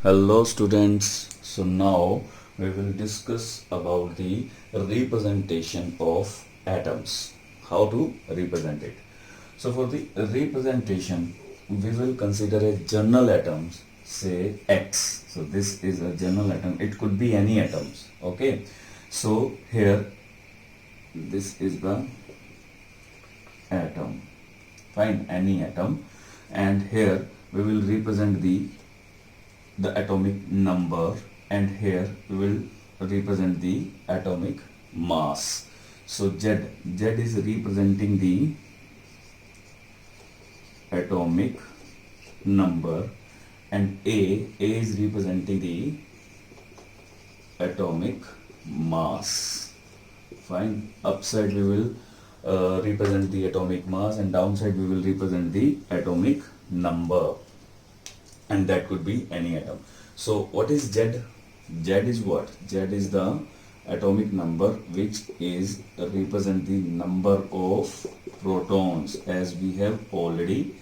Hello students. So now we will discuss about the representation of atoms. How to represent it. So for the representation we will consider a general atom, say X. So this is a general atom. It could be any atoms. Okay. So here this is the atom. Fine, any atom, and here we will represent the atomic number, and here we will represent the atomic mass. So Z is representing the atomic number, and A is representing the atomic mass. Fine, upside we will represent the atomic mass, and downside we will represent the atomic number, and that could be any atom. So what is Z? Z is what? Z is the atomic number, which is represent the number of protons, as we have already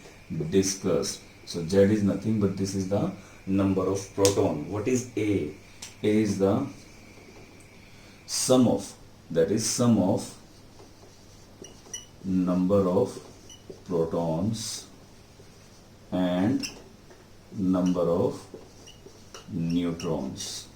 discussed. So Z is nothing but this is the number of proton. What is A? A is the sum of, that is sum of number of protons and number of neutrons.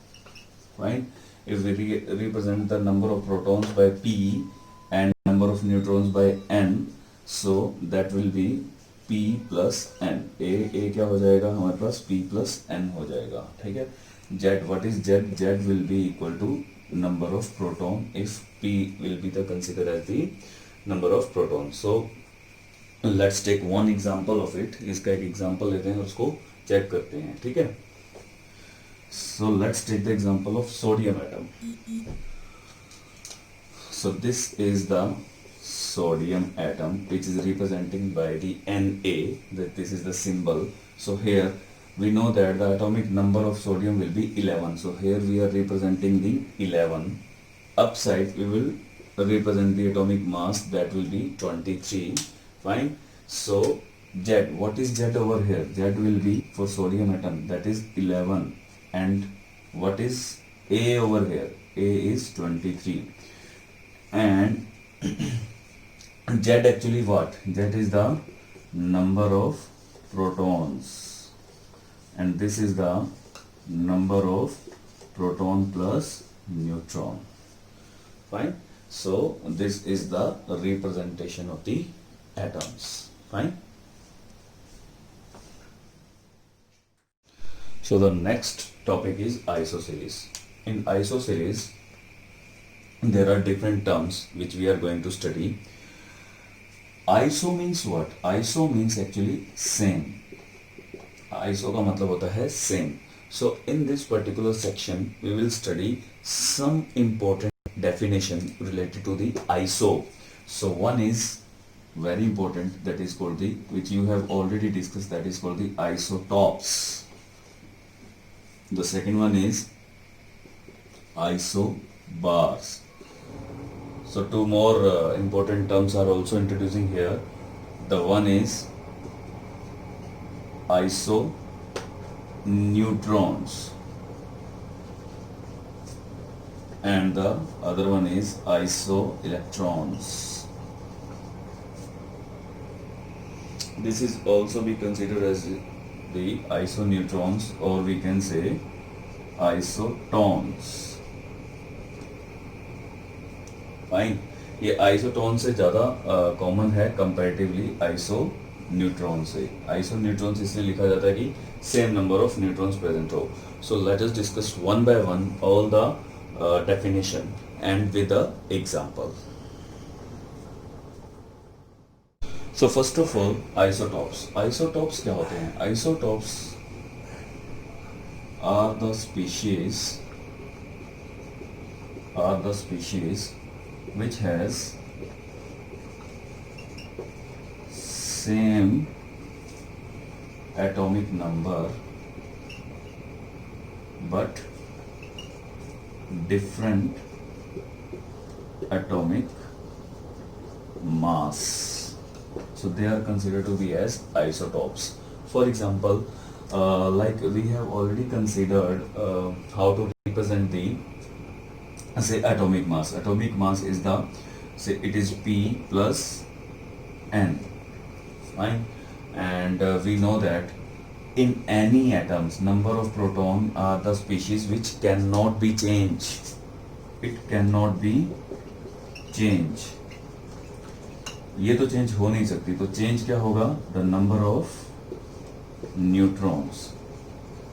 Fine. If we represent the number of protons by P and number of neutrons by N, so that will be P plus N. A क्या हो जाएगा हमारे पास? P plus N हो जाएगा. ठीक है. Z, what is Z? Z will be equal to number of proton if P will be the considered as the number of protons. So let's take one example of it. इसका एक example लेते हैं और उसको check करते हैं. ठीक है. So let's take the example of sodium atom. So this is the sodium atom, which is representing by the Na, that this is the symbol. So here we know that the atomic number of sodium will be 11. So here we are representing the 11. Upside we will represent the atomic mass, that will be 23. Fine. So Z, what is Z over here? Z will be for sodium atom, that is 11. And what is A over here? A is 23. And Z actually what? Z is the number of protons, and this is the number of proton plus neutron. Fine. So this is the representation of the atoms. Fine. So the next topic is isosceles. In isosceles there are different terms which we are going to study. Iso means what? Iso means actually same. Iso का मतलब होता है same. So in this particular section we will study some important definition related to the iso. So one is very important, that is called the, which you have already discussed, that is called the isotopes. The second one is isobars. So two more important terms are also introducing here. The one is isoneutrons, and the other one is isoelectrons. This is also be considered as the isoneutrons, or we can say isotons. Fine. ये isotone से ज़्यादा common है comparatively आइसोन्यूट्रॉन से. आइसोन्यूट्रॉन्स इसलिए लिखा जाता है कि same number of neutrons present हो. So let us discuss one by one all the definition and with the example. So first of all isotopes. Isotopes क्या होते हैं? Isotopes are the species which has same atomic number but different atomic mass. So they are considered to be as isotopes. For example, like we have already considered how to represent the say atomic mass. Atomic mass is the, say it is P plus N, fine. And we know that in any atoms number of proton are the species which cannot be changed. It cannot be changed. ये तो change हो नहीं सकती, तो change क्या होगा? The number of neutrons,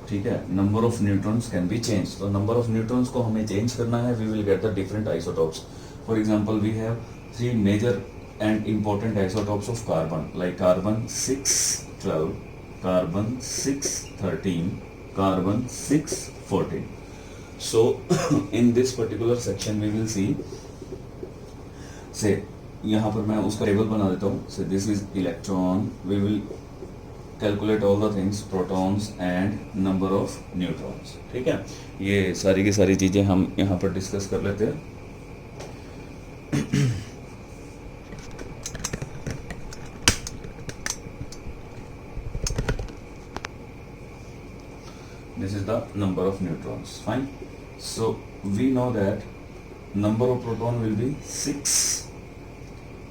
ठीक है, number of neutrons can be change. तो नंबर ऑफ न्यूट्रॉन्स को हमें चेंज करना है, we will get the different isotopes. For example we have three major and important isotopes of carbon, like carbon 612, carbon 613, carbon 614. so in this particular section we will see, say यहाँ पर मैं उसका table बना देता हूँ. so this is electron, we will calculate all the things, protons and number of neutrons. ठीक है, ये सारी की सारी चीज़ें हम यहाँ पर डिस्कस कर लेते हैं. This is the number of neutrons, fine. So we know that number of proton will be 6,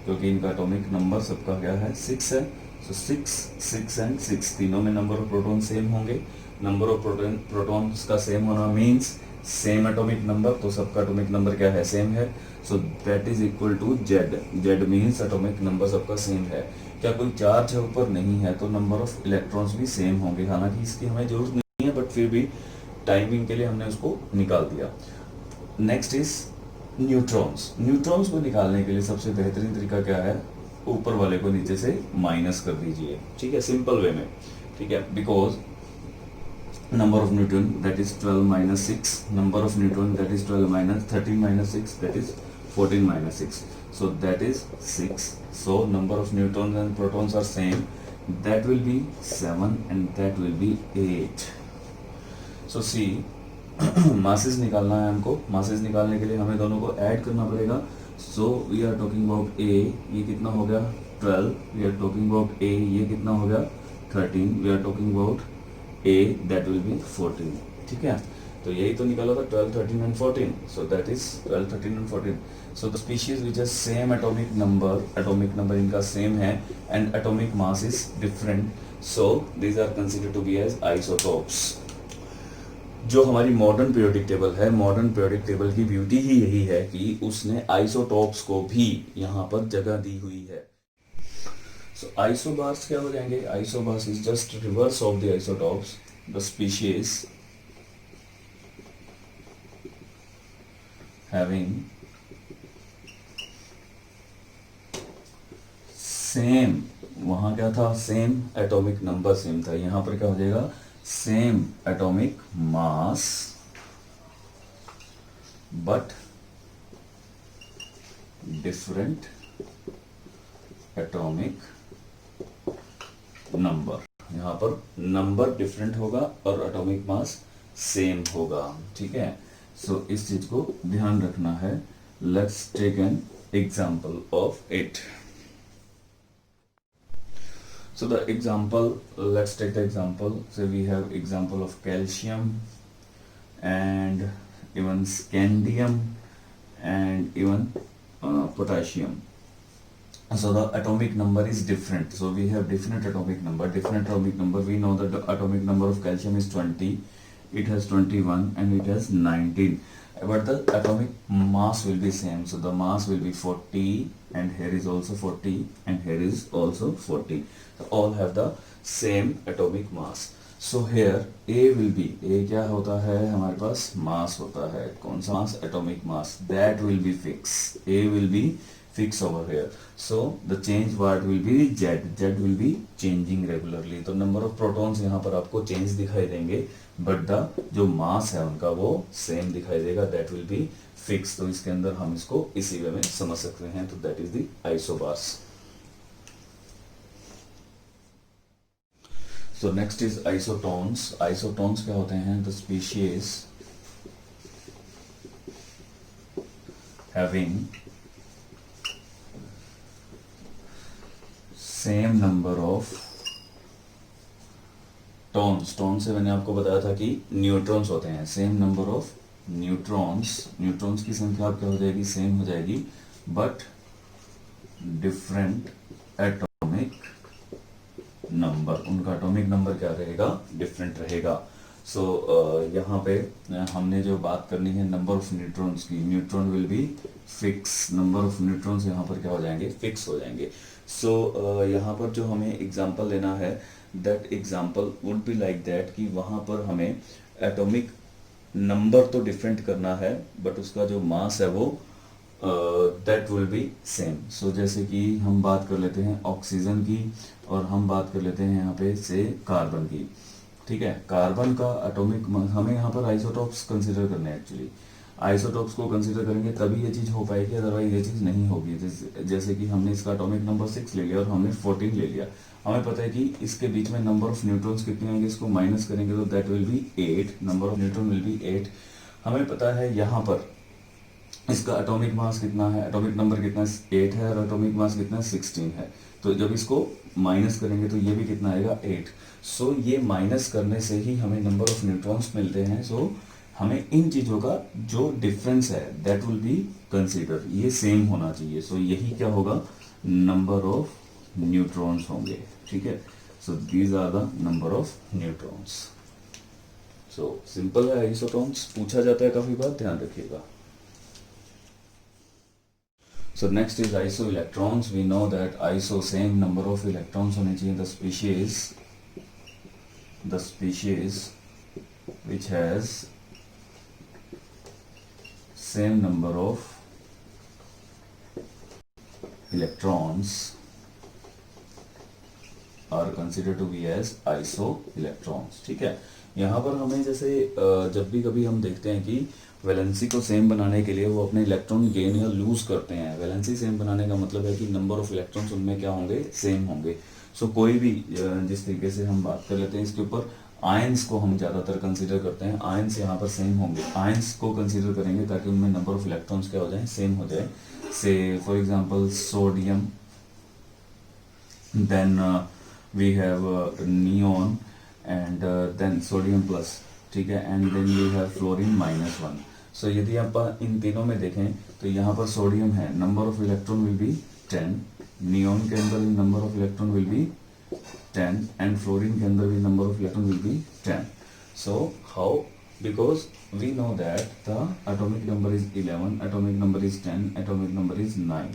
क्योंकि इनका एटॉमिक नंबर सबका क्या है? 6 है. सो 6, 6 एंड 6 तीनों में नंबर ऑफ प्रोटॉन सेम होंगे. नंबर ऑफ प्रोटॉन्स का सेम होना मीन्स सेम एटॉमिक नंबर, तो सबका एटॉमिक नंबर क्या है? सेम है. So that is equal to Z. Z means atomic number सबका सेम है. क्या कोई चार्ज है ऊपर? नहीं है, तो नंबर ऑफ इलेक्ट्रॉन्स भी सेम होंगे. हालांकि इसकी हमें जरूरत नहीं है, बट फिर भी टाइमिंग के लिए हमने उसको निकाल दिया. Next is neutrons. न्यूट्रॉन्स को निकालने के लिए सबसे बेहतरीन तरीका क्या है? ऊपर वाले को नीचे से माइनस कर दीजिए, ठीक है, सिंपल वे में, ठीक है. Because number of neutron that is 12 minus 6, number of neutron that is 12 minus 13 minus 6 that is 14 minus 6, so that is 6. so number of neutrons and protons are same, that will be 7 and that will be 8. so see masses निकालना है हमको. Masses निकालने के लिए हमें दोनों को add करना पड़ेगा. So we are talking about a, ये कितना हो गया? 12. We are talking about a, ये कितना हो गया? 13. We are talking about a, that will be 14. ठीक है, तो यही तो निकाला था 12, 13 and 14. So that is 12, 13 and 14. So the species which has same atomic number इनका सेम है and atomic mass is different. So these are considered to be as isotopes. जो हमारी मॉडर्न पीरियोडिक टेबल है, मॉडर्न पीरियोडिक टेबल की beauty ही यही है कि उसने आइसोटॉप्स को भी यहाँ पर जगह दी हुई है. सो आइसोबार्स क्या हो जाएंगे? Isobars is just reverse of the isotopes. The species having same, वहां क्या था? सेम एटॉमिक नंबर सेम था. यहां पर क्या हो जाएगा? Same atomic mass but different atomic number. यहां पर नंबर डिफरेंट होगा और एटॉमिक मास सेम होगा. ठीक है, सो इस चीज को ध्यान रखना है. Let's take an example of it. So the example, let's take the example. So we have example of calcium and even scandium and even potassium. So the atomic number is different. So we have different atomic number. Different atomic number. We know that the atomic number of calcium is 20. It has 21 and it has 19. But the atomic mass will be same. So the mass will be 40 and here is also 40 and here is also 40. So all have the same atomic mass. So here A will be, A क्या होता है हमारे पास? मास होता है. कौन सा mass? Atomic mass. That will be fixed. A will be fixed over here. So the change what will be? Z. Z will be changing regularly. तो number of protons यहाँ पर आपको change दिखाई देंगे, but the जो मास है उनका वो सेम दिखाई देगा. That will be fixed. तो इसके अंदर हम इसको इसी वे में समझ सकते हैं. तो that is the isobars. So next is isotones. Isotones क्या होते हैं? The species having same number of tone से मैंने आपको बताया था कि न्यूट्रॉन्स होते हैं, सेम नंबर ऑफ न्यूट्रॉन्स की संख्या क्या हो जाएगी, सेम हो जाएगी, बट डिफरेंट एटॉमिक नंबर, उनका एटॉमिक नंबर क्या रहेगा, डिफरेंट रहेगा। सो यहाँ पे हमने जो बात करनी है नंबर ऑफ न्यूट्रॉन्स की, neutron will be fix, number of neutrons यहाँ पर क्या हो जाएंगे, फिक्स हो जाएंगे। सो यहाँ पर जो हमें एग्जांपल लेना है, that example would be like that कि वहाँ पर हमें एटॉमिक नंबर तो डिफरेंट करना है, बट उसका जो मास है वो दैट विल बी सेम। सो जैसे कि हम बात कर लेते हैं ऑक्सीजन की, और हम बात कर लेते हैं यहाँ पे से कार्बन की। ठीक है, कार्बन का एटॉमिक, हमें यहाँ पर आइसोटॉप्स कंसीडर करने हैं एक्चुअली, आइसोटॉप्स को कंसीडर करेंगे तभी ये चीज़ हो पाएगी, अदरवाइज ये चीज़ नहीं होगी। जैसे कि हमने इसका एटॉमिक नंबर 6 ले लिया और हमने 14 ले लिया, हमें पता है कि इसके बीच में नंबर ऑफ न्यूट्रॉन्स कितने आएंगे, इसको माइनस करेंगे तो that will B 8, number of neutron will be 8। हमें पता है यहाँ पर इसका एटॉमिक मास कितना है, एटॉमिक नंबर कितना है, 8 है, और एटॉमिक मास कितना है, 16 है। तो जब इसको माइनस करेंगे तो ये भी कितना आएगा, 8। सो ये माइनस करने से ही हमें नंबर ऑफ न्यूट्रॉन्स मिलते हैं। सो हमें इन चीजों का जो डिफरेंस है दैट विल बी कंसीडर, ये सेम होना चाहिए। सो यही क्या होगा, नंबर ऑफ न्यूट्रॉन्स होंगे। ठीक है, so these are the number of neutrons. So simple है, आइसोटॉन्स पूछा जाता है काफी बार, ध्यान रखिएगा। So next is isoelectrons. We know that iso same number of electrons होने चाहिए। The species which has same number of electrons are considered to be as isoelectrons। ठीक है, यहाँ पर हमें जैसे जब भी कभी हम देखते हैं कि वैलेंसी को सेम बनाने के लिए वो अपने इलेक्ट्रॉन गेन या लूज करते हैं। वैलेंसी सेम बनाने का मतलब है कि नंबर ऑफ इलेक्ट्रॉन्स उनमें क्या होंगे, सेम होंगे। सो कोई भी जिस तरीके से हम बात कर लेते हैं इसके ऊपर, आयंस को हम ज़्यादातर कंसीडर करते हैं, आयंस यहाँ पर सेम होंगे, आयंस को कंसीडर करेंगे ताकि उनमें नंबर ऑफ इलेक्ट्रॉन्स क्या हो जाए, सेम हो जाए। Say for example sodium, then we have neon, and then sodium plus, ठीक है, and then we have fluorine -1। So यदि आप इन तीनों में देखें तो यहाँ पर सोडियम है, number of electron will be 10, neon के अंदर भी number of electron will be 10, and fluorine के अंदर भी number of electron will be 10। So how, because we know that the atomic number is 11, atomic number is 10, atomic number is 9।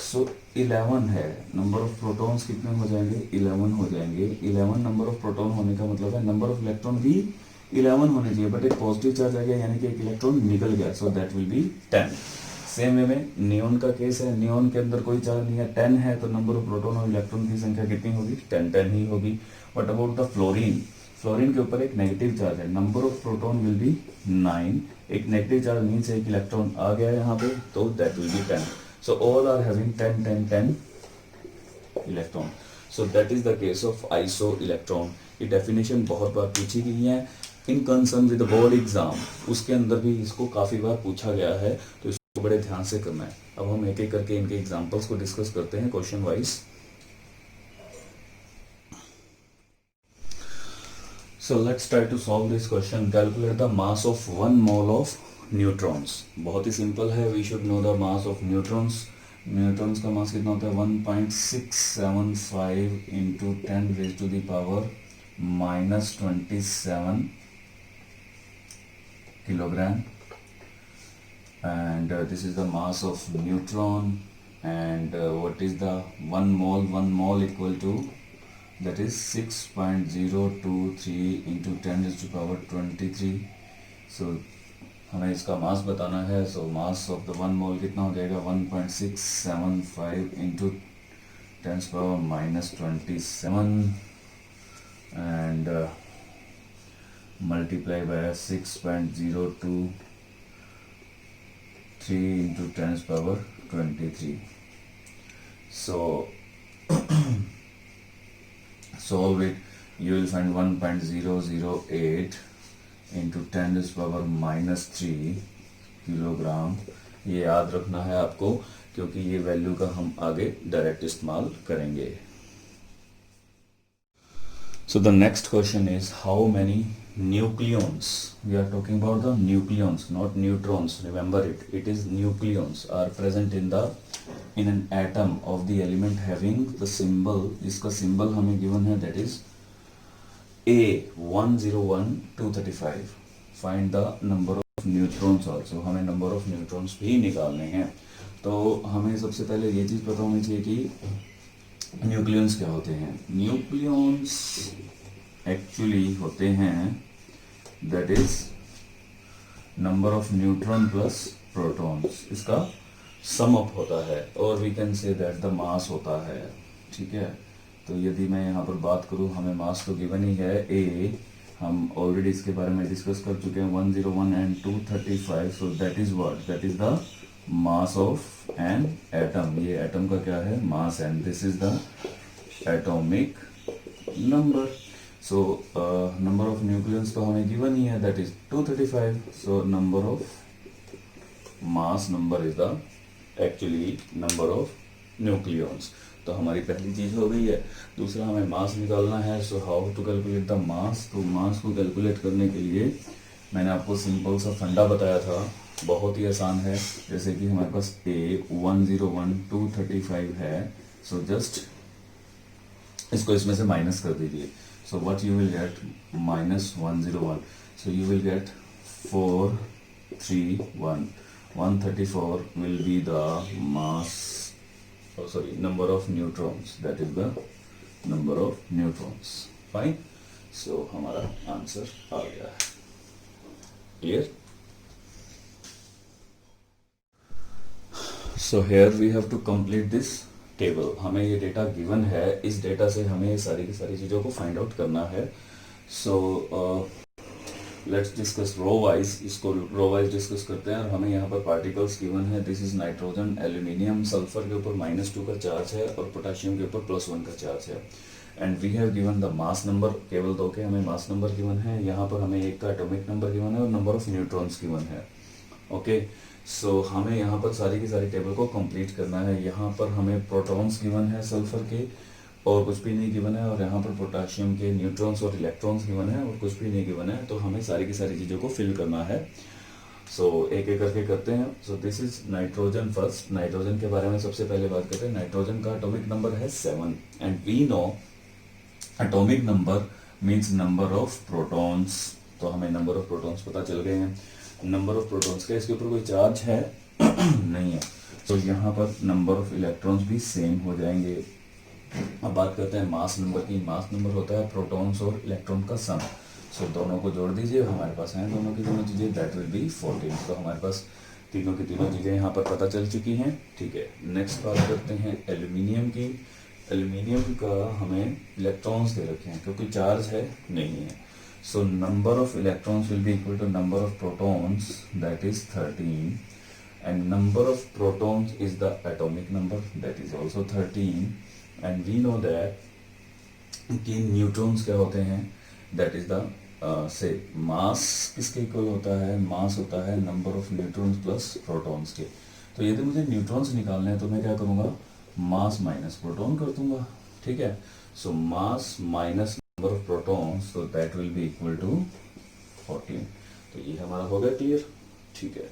So 11 है, number of protons कितने हो जाएंगे, 11 हो जाएंगे। 11 number of proton होने का मतलब है नंबर ऑफ इलेक्ट्रॉन भी 11 होने चाहिए, बट एक पॉजिटिव चार्ज आ गया यानी कि एक इलेक्ट्रॉन निकल गया, so that will be 10। Same way में नियॉन का केस है, नियॉन के अंदर कोई चार्ज नहीं है, 10 है, तो नंबर ऑफ प्रोटॉन और इलेक्ट्रॉन की संख्या कितनी होगी, 10 ही होगी। But about the fluorine, fluorine के ऊपर एक नेगेटिव चार्ज है, number of proton will be 9, एक नेगेटिव चार्ज मीन्स एक इलेक्ट्रॉन आ गया यहाँ पे, तो that will be 10। So all are having 10 10 10 electron. So that is the case of iso electron. ये डेफिनेशन बहुत बार पूछी गई है इन कंसर्न विद बोर्ड एग्जाम, उसके अंदर भी इसको काफी बार पूछा गया है, तो इसको बड़े ध्यान से करना है। अब हम एक एक करके इनके एग्जांपल्स को डिस्कस करते हैं question wise. So let's try to solve this question. Calculate the mass of 1 mole of neutrons. बहुत ही सिंपल है, we should know the mass of neutrons. Neutrons का मास कितना होता है, 1.675 into 10 raise to the power -27 kilogram, and this is the mass of neutron, and what is the 1 mole equal to, that is 6.023 into 10 raised to power 23। so हमें इसका मास बताना है। So mass of the 1 मोल कितना हो जाएगा, 1.675 into 10 power -27 and multiply by 6.023 into 10 power 23। so solve it, you will find 1.008 into 10 power -3 kilogram. ये याद रखना है आपको, क्योंकि ये वैल्यू का हम आगे डायरेक्ट इस्तेमाल करेंगे। So the next question is how many nucleons, we are talking about the nucleons, not neutrons, remember it, it is nucleons are present in an atom of the element having the symbol, इसका symbol हमें given है, that is A101235. Find the number of neutrons also, हमें number of neutrons भी निकालने हैं। तो हमें सबसे पहले ये चीज़ पता होनी चाहिए कि न्यूक्लियंस क्या होते हैं। न्यूक्लियंस एक्चुअली होते हैं that is number of neutron plus protons, इसका सम अप होता है, और we can say that the mass होता है। ठीक है, तो यदि मैं यहाँ पर बात करूँ, हमें मास तो गिवन ही है ए, हम ऑलरेडी इसके बारे में डिस्कस कर चुके हैं, 101 and 235, so that is what, that is the mass of an atom. ये एटम का क्या है, mass, and this is the atomic number. So number of nucleons तो हमें गिवन ही है, that is 235, so number of mass number is the actually number of nucleons. तो हमारी पहली चीज हो गई है। दूसरा हमें मास निकालना है, so how to calculate the mass. तो मास को कैलकुलेट करने के लिए मैंने आपको सिंपल सा फंडा बताया था, बहुत ही आसान है। जैसे कि हमारे पास A101235 है, सो जस्ट इसको इसमें से माइनस कर दीजिए। So what you will get, -101, so you will get 431, 134 will be the mass, oh sorry, number of neutrons, that is the number of neutrons. Fine, so हमारा आंसर आ गया है। Clear? So here we have to complete this table. हमें ये data given है, इस data से हमें सारी की सारी चीज़ों को फाइंड आउट करना है। So let's discuss row wise, इसको रो वाइज डिस्कस करते हैं। और हमें यहाँ पर पार्टिकल्स गिवन है, this is nitrogen, aluminium, sulphur के ऊपर -2 का चार्ज है और पोटेशियम के ऊपर +1 का चार्ज है। And we have given the mass number, केवल 2 के हमें मास नंबर गिवन है। यहाँ पर हमें 1 का एटॉमिक नंबर गिवन है और नंबर ऑफ न्यूट्रॉन्स गिवन है। ओके, सो हमें यहाँ पर सारी की सारी टेबल को कंप्लीट करना है। यहाँ पर हमें प्रोटॉन्स गिवन है सल्फर के, और कुछ भी नहीं गिवन है, और यहाँ पर पोटेशियम के न्यूट्रॉन्स और इलेक्ट्रॉन्स गिवन है और कुछ भी नहीं गिवन है। तो हमें सारी की सारी चीज़ों को फिल करना है। सो एक एक करके करते हैं। सो this is nitrogen first. Nitrogen के बारे में सबसे पहले बात करते हैं। नाइट्रोजन का एटॉमिक नंबर है 7, and we know atomic number means number of protons. तो हमें नंबर ऑफ प्रोटॉन्स पता चल गए हैं। नंबर ऑफ प्रोटॉन्स का इसके ऊपर कोई चार्ज है नहीं है, तो यहाँ पर नंबर ऑफ इलेक्ट्रॉन्स भी सेम हो जाएंगे। अब बात करते हैं मास नंबर की। मास नंबर होता है प्रोटॉन्स और इलेक्ट्रॉन का सम। सो दोनों को जोड़ दीजिए, हमारे पास हैं दोनों की दोनों चीज़ें, दैट विल बी 14। तो हमारे पास तीनों की तीनों चीज़ें यहाँ पर पता चल चुकी हैं। ठीक है, नेक्स्ट बात करते हैं एल्यूमिनियम की। एल्यूमिनियम का हमें इलेक्ट्रॉन्स दे रखे हैं, क्योंकि चार्ज है नहीं है। So number of electrons will be equal to number of protons, that is 13, and number of protons is the atomic number, that is also 13। And we know that कि neutrons क्या होते हैं, दैट इज द से मास किसके equal होता है, मास होता है number of neutrons plus protons के। तो यदि मुझे न्यूट्रॉन्स निकालने हैं तो मैं क्या करूँगा, मास माइनस प्रोटॉन कर दूंगा। ठीक है, so mass minus number of protons, तो that will be equal to 14। तो ये हमारा हो गया क्लियर। ठीक है,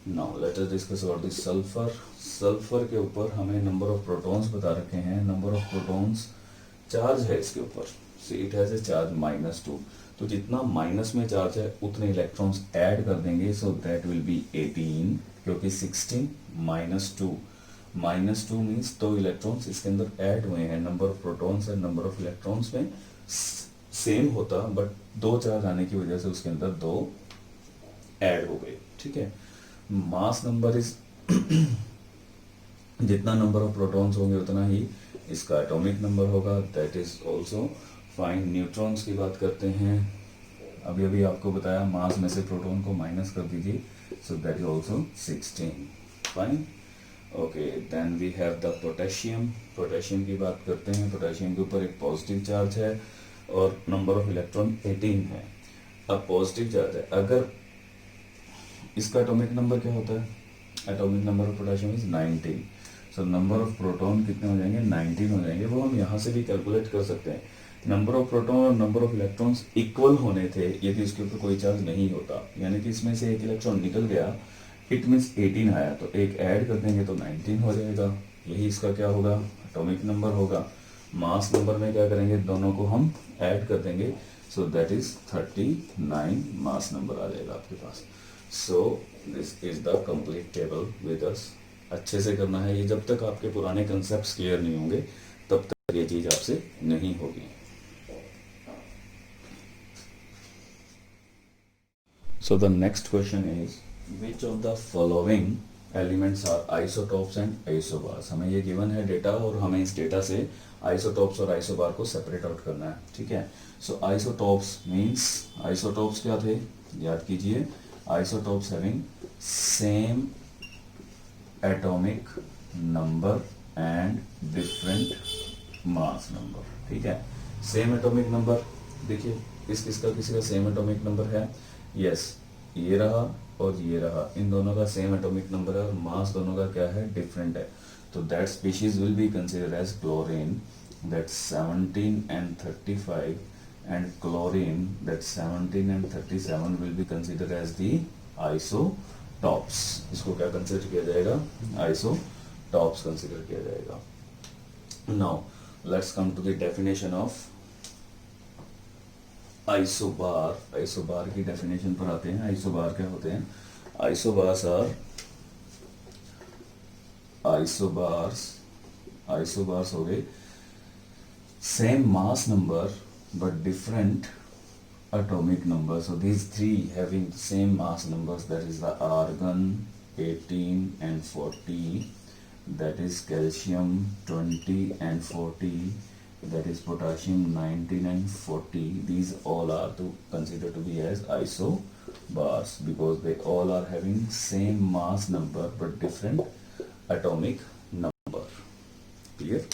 now let us discuss about this sulphur. Sulphur के ऊपर हमें नंबर ऑफ प्रोटॉन्स बता रखे हैं। नंबर ऑफ प्रोटॉन्स चार्ज है इसके ऊपर, so it has a charge -2। तो जितना माइनस में चार्ज है उतने इलेक्ट्रॉन्स ऐड कर देंगे, सो दैट विल बी 18, क्योंकि 16 -2 मीन्स 2 इलेक्ट्रॉन्स इसके अंदर ऐड हुए हैं। Number of protons and number of electrons में सेम होता, बट 2 चार्ज आने की वजह से उसके अंदर 2 ऐड हो गए। ठीक है, मास नंबर इज जितना नंबर ऑफ प्रोटॉन्स होंगे उतना ही इसका एटॉमिक नंबर होगा, that is also fine. Neutrons की बात करते हैं। अभी अभी आपको बताया मास में से प्रोटॉन को माइनस कर दीजिए, so that is also 16। Fine, okay, then we have the potassium. Potassium की बात करते हैं। पोटेशियम के ऊपर एक पॉजिटिव चार्ज है और नंबर ऑफ इलेक्ट्रॉन 18 है। अब पॉजिटिव चार्ज है, अगर इसका एटॉमिक नंबर क्या होता है, atomic number of potassium is 19। So number of proton कितने हो जाएंगे, 19 हो जाएंगे। वो हम यहाँ से भी कैलकुलेट कर सकते हैं। नंबर ऑफ प्रोटॉन और नंबर ऑफ इलेक्ट्रॉन्स इक्वल होने थे यदि उसके ऊपर कोई चार्ज नहीं होता, यानी कि इसमें से एक इलेक्ट्रॉन निकल गया, इट मीन्स 18 आया, तो एक ऐड कर देंगे तो 19 हो जाएगा। यही इसका क्या होगा, एटॉमिक नंबर होगा। मास नंबर में क्या करेंगे, दोनों को हम ऐड कर देंगे, so that is 39 mass number आ जाएगा आपके पास। So this is the complete table with us. अच्छे से करना है ये, जब तक आपके पुराने कंसेप्ट क्लियर नहीं होंगे तब तक ये चीज आपसे नहीं होगी। So the next question is, which of the following elements are isotopes and isobars? हमें ये given है डेटा और हमें इस डेटा से isotopes और isobar को separate out करना है, ठीक है। So isotopes means, isotopes क्या थे, याद कीजिए, isotopes having same atomic number and different mass number, ठीक है। same atomic number, देखिए किसका किसी का same atomic number है, यस ये रहा और ये रहा, इन दोनों का सेम एटॉमिक नंबर है और मास दोनों का क्या है, डिफरेंट है। तो that species will be considered as chlorine that 17 and 35 and chlorine that 17 and 37 will be considered as the isotopes. इसको क्या कंसिडर किया जाएगा, आइसोटॉप्स कंसिडर किया जाएगा। Now let's come to the definition of isobar. Isobar की definition पर आते हैं। आइसोबार क्या होते हैं, आइसोबार्स आर, आइसोबार्स हो गए same mass number but different atomic number. So these three having same mass numbers, that is the argon 18 and 40, that is calcium 20 and 40, that is potassium 19 and 40. These all are to consider to be as isobars because they all are having same mass number but different atomic number. Clear?